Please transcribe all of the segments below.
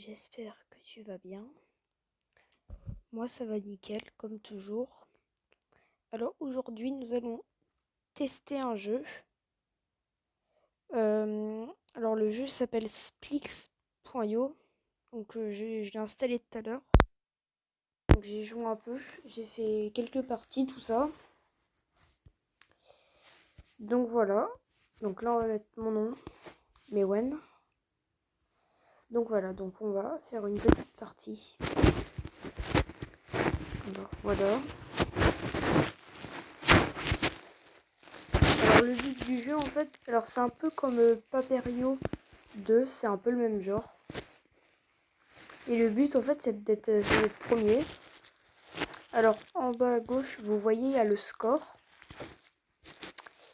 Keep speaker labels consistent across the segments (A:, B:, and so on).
A: j'espère que tu vas bien. Moi ça va nickel, comme toujours. Alors aujourd'hui nous allons tester un jeu. Alors le jeu s'appelle Splix.io. Donc je l'ai installé tout à l'heure. Donc j'ai joué un peu, j'ai fait quelques parties, tout ça. Donc voilà. Donc là on va mettre mon nom, Mewen. Donc voilà, donc on va faire une petite partie. Alors voilà. Alors le but du jeu en fait, alors c'est un peu comme Paperio 2, c'est un peu le même genre. Et le but en fait c'est d'être premier. Alors en bas à gauche vous voyez il y a le score.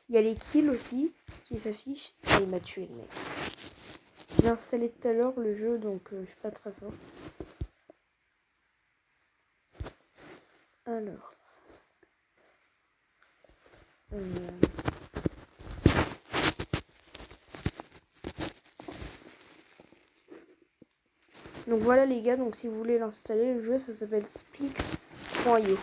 A: Il y a les kills aussi qui s'affichent. Et il m'a tué le mec. J'ai installé tout à l'heure le jeu donc je suis pas très fort. Alors. Donc voilà les gars, donc si vous voulez l'installer, le jeu ça s'appelle Splix.io.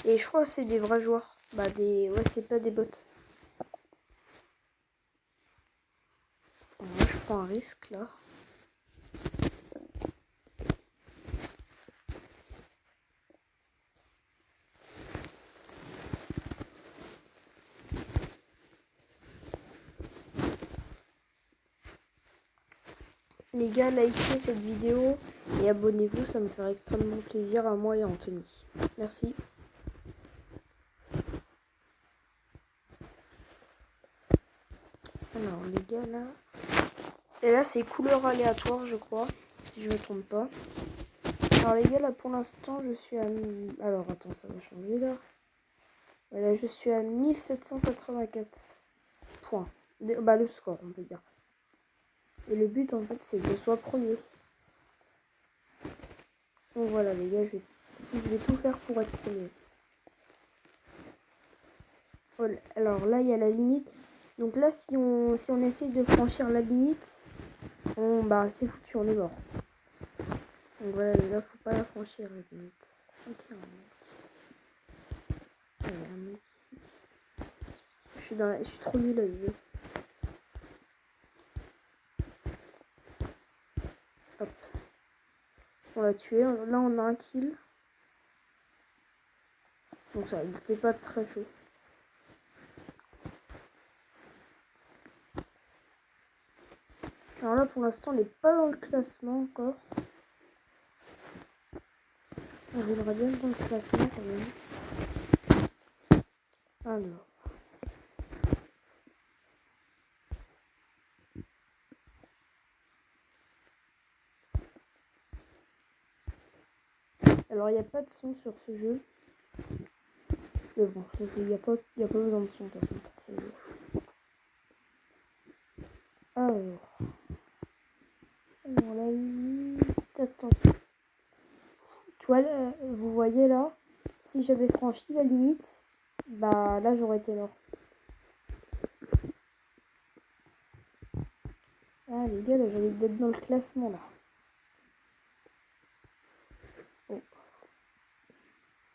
A: Et je crois que c'est des vrais joueurs. Ouais, c'est pas des bots. Moi je prends un risque là. Les gars, likez cette vidéo et abonnez-vous, ça me ferait extrêmement plaisir à moi et à Anthony. Merci. Alors les gars là. Et là c'est couleur aléatoire je crois, si je me trompe pas. Alors les gars là pour l'instant je suis à... Alors attends ça va changer là. Voilà je suis à 1784 points. Le score on peut dire. Et le but en fait c'est que je sois premier. Donc voilà les gars je vais tout faire pour être premier. Voilà. Alors là il y a la limite. Donc là si on essaye de franchir la limite, c'est foutu, on est mort. Donc voilà les gars, faut pas la franchir la limite. Ok, il y a un mec ici. Je suis trop nul à jeu. Hop. On l'a tué. Là on a un kill. Donc ça, il était pas très chaud. Alors là pour l'instant on n'est pas dans le classement encore. On voudrait bien dans le classement quand même. Alors. Alors il n'y a pas de son sur ce jeu. Mais bon, il n'y a pas besoin de son de toute façon pour ce jeu. Alors. On l'a mis. Attends. Tu vois, là, vous voyez là, si j'avais franchi la limite, là j'aurais été mort. Ah les gars, là j'ai envie d'être dans le classement là. Oh.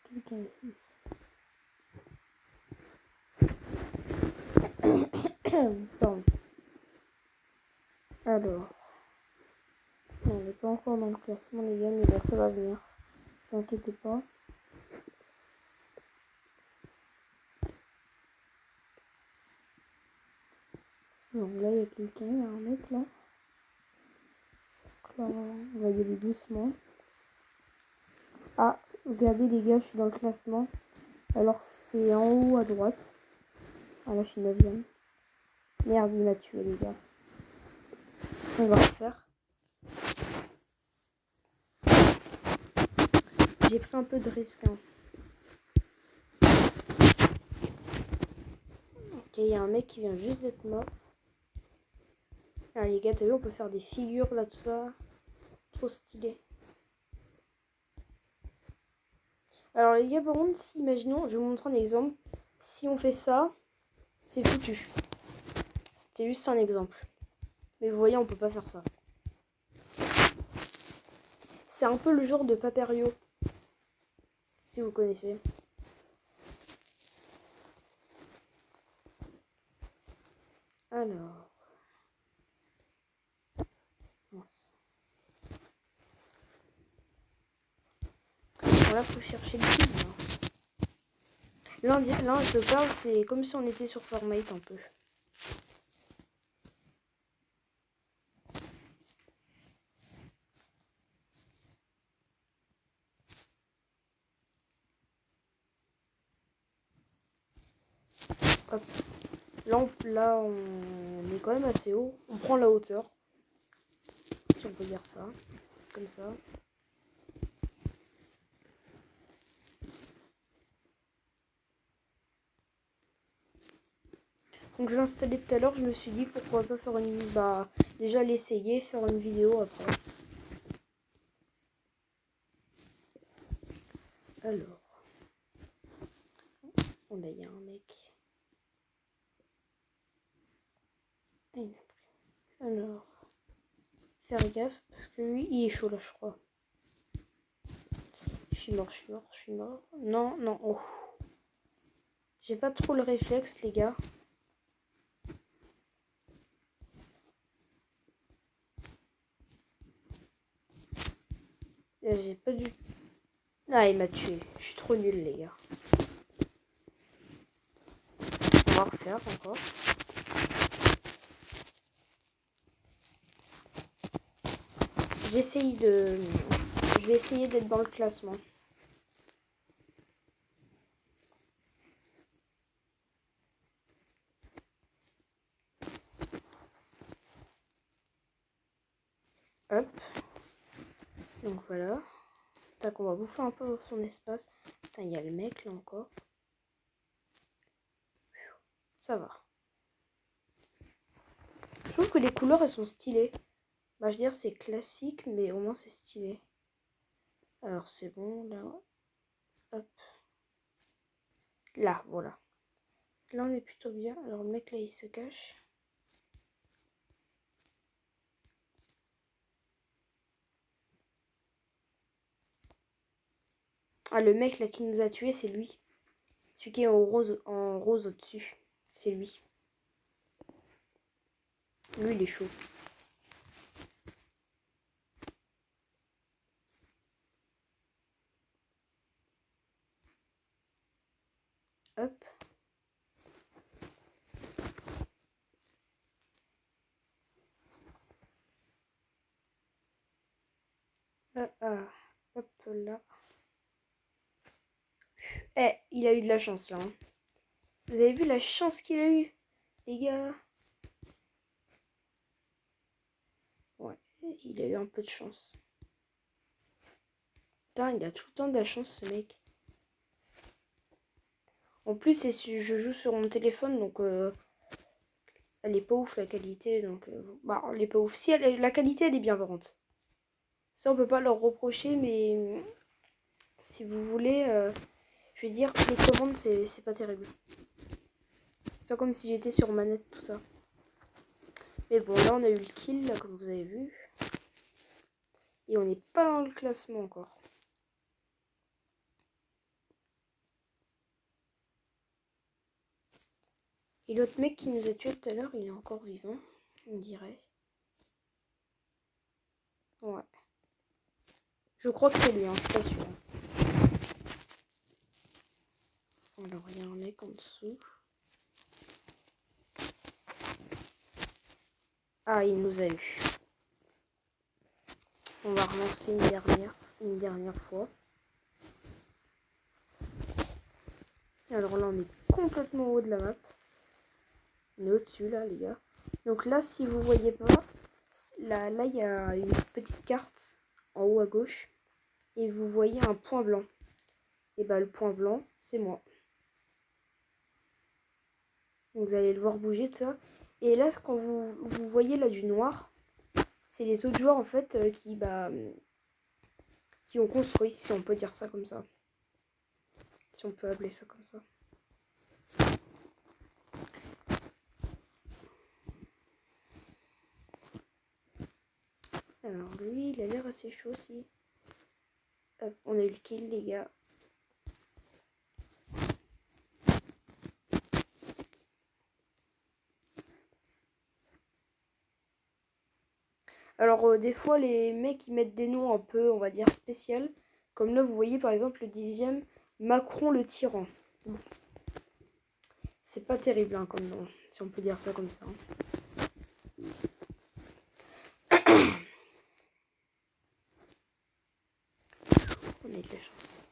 A: Quelqu'un ici. Pardon. Alors. On n'est pas encore dans le classement les gars, mais bon ça va venir. Ne vous inquiétez pas. Donc là il y a quelqu'un, il y a un mec là. Donc là on va y aller doucement. Ah, regardez les gars, je suis dans le classement. Alors c'est en haut à droite. Ah là je suis 9ème. Merde, il m'a tué les gars. On va refaire. J'ai pris un peu de risque. Hein. Ok, il y a un mec qui vient juste d'être mort. Ah les gars, t'as vu, on peut faire des figures là, tout ça. Trop stylé. Alors les gars, par contre, imaginons, je vais vous montrer un exemple. Si on fait ça, c'est foutu. C'était juste un exemple. Mais vous voyez, on peut pas faire ça. C'est un peu le genre de Paperio, si vous connaissez. Alors. Mince. Voilà, faut chercher le film. Là, je parle, c'est comme si on était sur Fortnite un peu. Hop. Là, on est quand même assez haut. On prend la hauteur. Si on peut dire ça. Comme ça. Donc je l'ai installé tout à l'heure. Je me suis dit pourquoi pas faire une... Bah, déjà l'essayer, faire une vidéo après. Alors. Oh là, il y a un mec. Alors. Faire gaffe parce que lui, il est chaud là, je crois. Je suis mort. Non, non, oh. J'ai pas trop le réflexe, les gars. J'ai pas du... Ah, il m'a tué. Je suis trop nul, les gars. On va refaire encore. J'essaye de... Je vais essayer d'être dans le classement. Hop. Donc voilà. Tac, on va bouffer un peu son espace. Il y a le mec là encore. Ça va. Je trouve que les couleurs elles sont stylées. Bah, je veux dire c'est classique mais au moins c'est stylé. Alors c'est bon là. Hop. Là, voilà. Là on est plutôt bien. Alors le mec là il se cache. Ah, le mec là qui nous a tué c'est lui. Celui qui est en rose au-dessus. C'est lui. Lui il est chaud. Hop. Hop là. Eh, il a eu de la chance là. Hein. Vous avez vu la chance qu'il a eu, les gars? Ouais, il a eu un peu de chance. Putain, il a tout le temps de la chance, ce mec. En plus, je joue sur mon téléphone, donc elle est pas ouf la qualité. Donc, bah, elle est pas ouf. Si, la qualité, elle est bien, par contre. Ça, on peut pas leur reprocher, mais si vous voulez, je vais dire que les commandes, c'est pas terrible. C'est pas comme si j'étais sur manette, tout ça. Mais bon, là, on a eu le kill, là, comme vous avez vu. Et on n'est pas dans le classement encore. Et l'autre mec qui nous a tué tout à l'heure, il est encore vivant, on dirait. Ouais. Je crois que c'est lui, hein, je suis pas sûre. Alors, il y a un mec en dessous. Ah, il nous a eu. On va relancer une dernière fois. Alors là, on est complètement au haut de la map. On est au-dessus, là, les gars. Donc là, si vous voyez pas, là, il y a une petite carte en haut à gauche. Et vous voyez un point blanc. Et bah, le point blanc, c'est moi. Donc, vous allez le voir bouger, tout ça. Et là, quand vous voyez là du noir, c'est les autres joueurs, en fait, qui ont construit, si on peut dire ça comme ça. Si on peut appeler ça comme ça. Alors lui, il a l'air assez chaud aussi. Hop, on a eu le kill, les gars. Alors, des fois, les mecs, ils mettent des noms un peu, on va dire, spéciaux. Comme là, vous voyez, par exemple, le 10e, Macron le tyran. Bon. C'est pas terrible, hein, comme nom, si on peut dire ça comme ça. On a de la chance.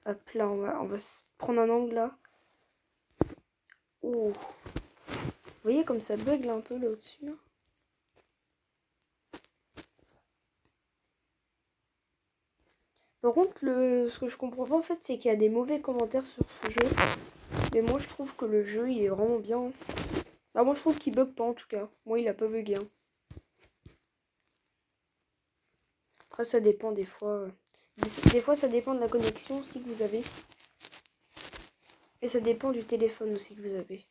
A: Hop, là, on va se prendre un angle, là. Oh. Vous voyez comme ça bug, là, un peu, là, au-dessus, là. Par contre, ce que je comprends pas en fait, c'est qu'il y a des mauvais commentaires sur ce jeu. Mais moi, je trouve que le jeu, il est vraiment bien. Bah, moi, je trouve qu'il bug pas en tout cas. Moi, il a pas bugué. Hein. Après, ça dépend des fois. Des fois, ça dépend de la connexion aussi que vous avez. Et ça dépend du téléphone aussi que vous avez.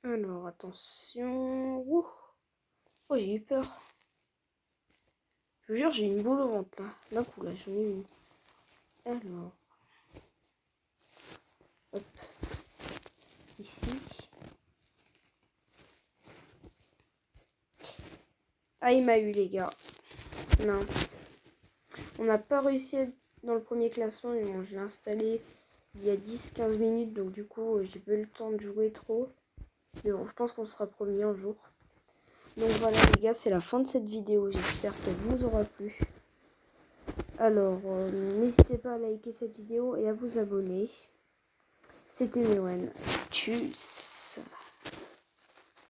A: Alors, attention. Ouh. Oh, j'ai eu peur. Je vous jure, j'ai une boule au ventre là. D'un coup, là, j'en ai une. Alors. Hop. Ici. Ah, il m'a eu, les gars. Mince. On n'a pas réussi à être dans le premier classement, mais bon, je l'ai installé il y a 10-15 minutes, donc du coup, j'ai pas eu le temps de jouer trop. Mais bon, je pense qu'on sera premier un jour. Donc voilà les gars, c'est la fin de cette vidéo. J'espère qu'elle vous aura plu. Alors, n'hésitez pas à liker cette vidéo et à vous abonner. C'était Mewen. Tchuss.